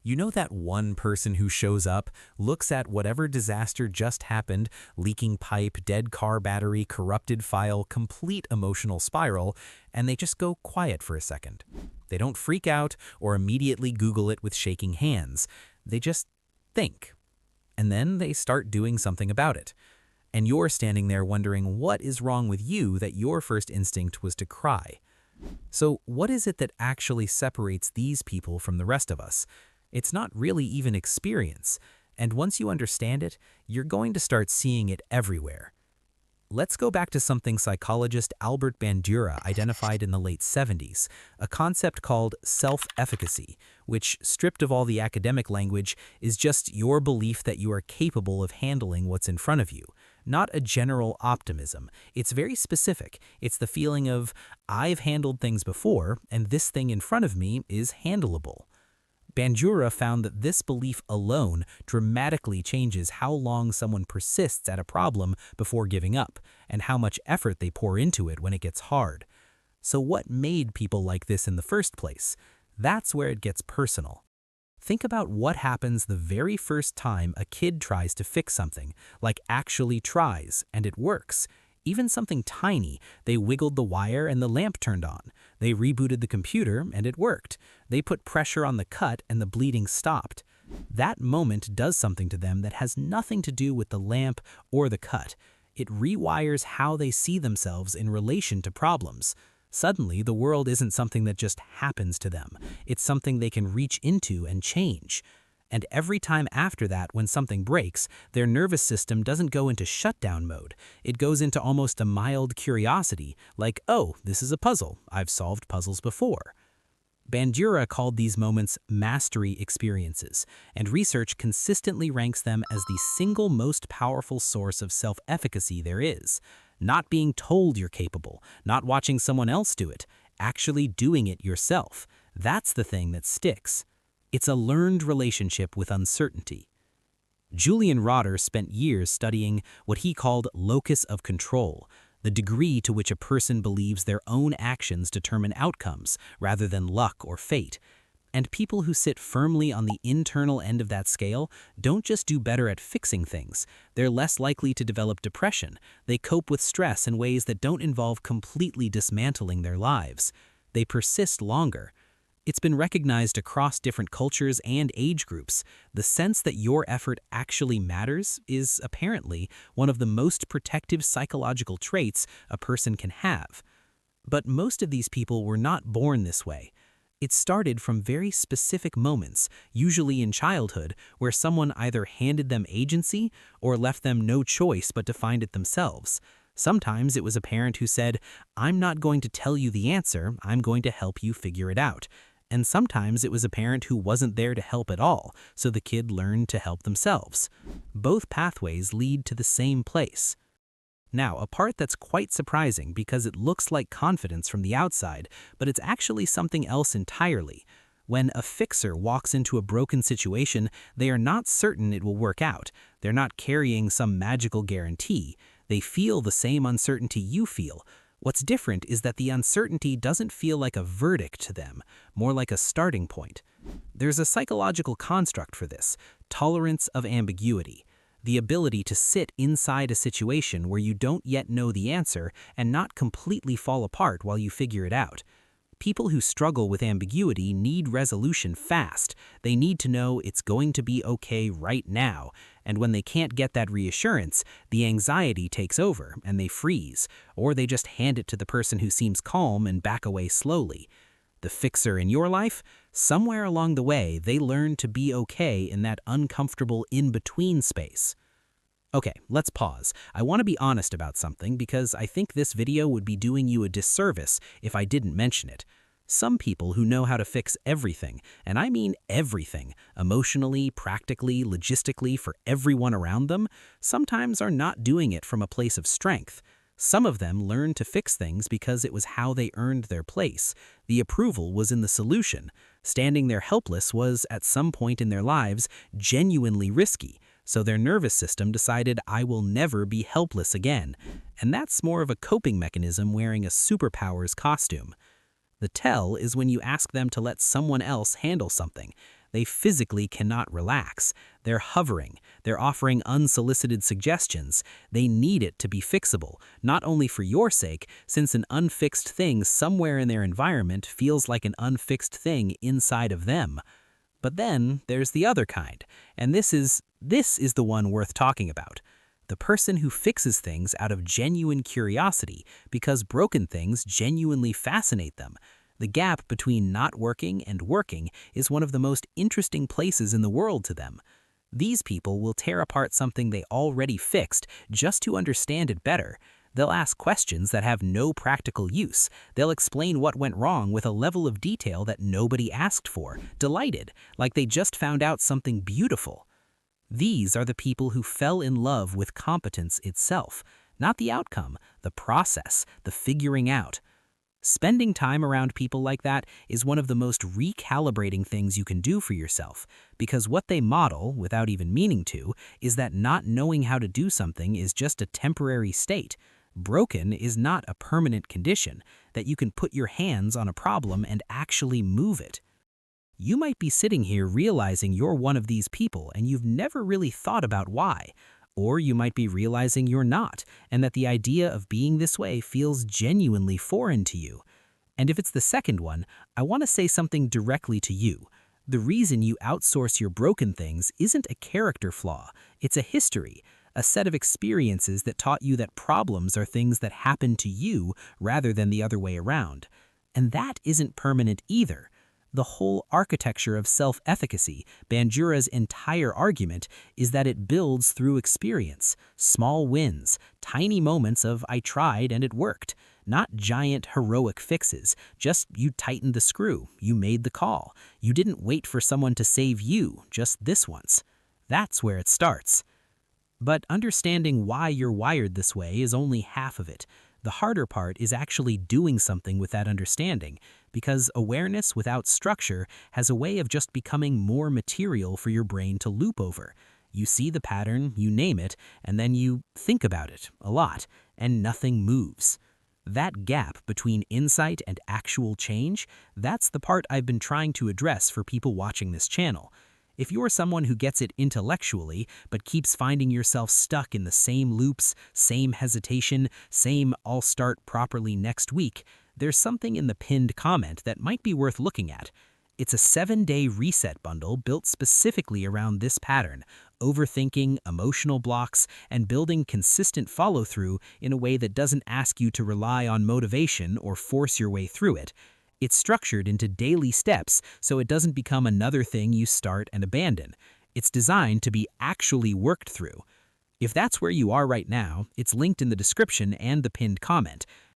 You know that one person who shows up, looks at whatever disaster just happened, leaking pipe, dead car battery, corrupted file, complete emotional spiral, and they just go quiet for a second. They don't freak out or immediately Google it with shaking hands. They just think. And then they start doing something about it. And you're standing there wondering what is wrong with you that your first instinct was to cry. So what is it that actually separates these people from the rest of us? It's not really even experience, and once you understand it, you're going to start seeing it everywhere. Let's go back to something psychologist Albert Bandura identified in the late 70s, a concept called self-efficacy, which, stripped of all the academic language, is just your belief that you are capable of handling what's in front of you. Not a general optimism. It's very specific. It's the feeling of, I've handled things before, and this thing in front of me is handleable. Bandura found that this belief alone dramatically changes how long someone persists at a problem before giving up, and how much effort they pour into it when it gets hard. So what made people like this in the first place? That's where it gets personal. Think about what happens the very first time a kid tries to fix something, like actually tries, and it works. Even something tiny, they wiggled the wire and the lamp turned on. They rebooted the computer and it worked. They put pressure on the cut and the bleeding stopped. That moment does something to them that has nothing to do with the lamp or the cut. It rewires how they see themselves in relation to problems. Suddenly, the world isn't something that just happens to them. It's something they can reach into and change. And every time after that, when something breaks, their nervous system doesn't go into shutdown mode. It goes into almost a mild curiosity, like, oh, this is a puzzle. I've solved puzzles before. Bandura called these moments mastery experiences, and research consistently ranks them as the single most powerful source of self-efficacy there is. Not being told you're capable, not watching someone else do it, actually doing it yourself. That's the thing that sticks. It's a learned relationship with uncertainty. Julian Rotter spent years studying what he called locus of control, the degree to which a person believes their own actions determine outcomes rather than luck or fate. And people who sit firmly on the internal end of that scale don't just do better at fixing things. They're less likely to develop depression. They cope with stress in ways that don't involve completely dismantling their lives. They persist longer. It's been recognized across different cultures and age groups. The sense that your effort actually matters is apparently one of the most protective psychological traits a person can have. But most of these people were not born this way. It started from very specific moments, usually in childhood, where someone either handed them agency or left them no choice but to find it themselves. Sometimes it was a parent who said, "I'm not going to tell you the answer, I'm going to help you figure it out." And sometimes it was a parent who wasn't there to help at all, so the kid learned to help themselves. Both pathways lead to the same place. Now, a part that's quite surprising because it looks like confidence from the outside, but it's actually something else entirely. When a fixer walks into a broken situation, they are not certain it will work out. They're not carrying some magical guarantee. They feel the same uncertainty you feel. What's different is that the uncertainty doesn't feel like a verdict to them, more like a starting point. There's a psychological construct for this: tolerance of ambiguity. The ability to sit inside a situation where you don't yet know the answer and not completely fall apart while you figure it out. People who struggle with ambiguity need resolution fast. They need to know it's going to be okay right now. And when they can't get that reassurance, the anxiety takes over and they freeze, or they just hand it to the person who seems calm and back away slowly. The fixer in your life, somewhere along the way, they learn to be okay in that uncomfortable in-between space. Okay, let's pause. I want to be honest about something because I think this video would be doing you a disservice if I didn't mention it. Some people who know how to fix everything, and I mean everything, emotionally, practically, logistically, for everyone around them, sometimes are not doing it from a place of strength. Some of them learned to fix things because it was how they earned their place. The approval was in the solution. Standing there helpless was, at some point in their lives, genuinely risky. So their nervous system decided, I will never be helpless again. And that's more of a coping mechanism wearing a superpower's costume. The tell is when you ask them to let someone else handle something. They physically cannot relax. They're hovering. They're offering unsolicited suggestions. They need it to be fixable, not only for your sake, since an unfixed thing somewhere in their environment feels like an unfixed thing inside of them. But then there's the other kind, and this is the one worth talking about. The person who fixes things out of genuine curiosity because broken things genuinely fascinate them. The gap between not working and working is one of the most interesting places in the world to them. These people will tear apart something they already fixed just to understand it better. They'll ask questions that have no practical use. They'll explain what went wrong with a level of detail that nobody asked for, delighted, like they just found out something beautiful. These are the people who fell in love with competence itself, not the outcome, the process, the figuring out. Spending time around people like that is one of the most recalibrating things you can do for yourself, because what they model, without even meaning to, is that not knowing how to do something is just a temporary state. Broken is not a permanent condition, that you can put your hands on a problem and actually move it. You might be sitting here realizing you're one of these people and you've never really thought about why. Or you might be realizing you're not, and that the idea of being this way feels genuinely foreign to you. And if it's the second one, I want to say something directly to you. The reason you outsource your broken things isn't a character flaw, it's a history, a set of experiences that taught you that problems are things that happen to you rather than the other way around. And that isn't permanent either. The whole architecture of self-efficacy, Bandura's entire argument, is that it builds through experience, small wins, tiny moments of "I tried and it worked." Not giant heroic fixes, just you tightened the screw, you made the call. You didn't wait for someone to save you, just this once. That's where it starts. But understanding why you're wired this way is only half of it. The harder part is actually doing something with that understanding, because awareness without structure has a way of just becoming more material for your brain to loop over. You see the pattern, you name it, and then you think about it a lot, and nothing moves. That gap between insight and actual change, that's the part I've been trying to address for people watching this channel. If you're someone who gets it intellectually, but keeps finding yourself stuck in the same loops, same hesitation, same "I'll start properly next week," there's something in the pinned comment that might be worth looking at. It's a 7-day reset bundle built specifically around this pattern: overthinking, emotional blocks, and building consistent follow-through in a way that doesn't ask you to rely on motivation or force your way through it. It's structured into daily steps so it doesn't become another thing you start and abandon. It's designed to be actually worked through. If that's where you are right now, it's linked in the description and the pinned comment.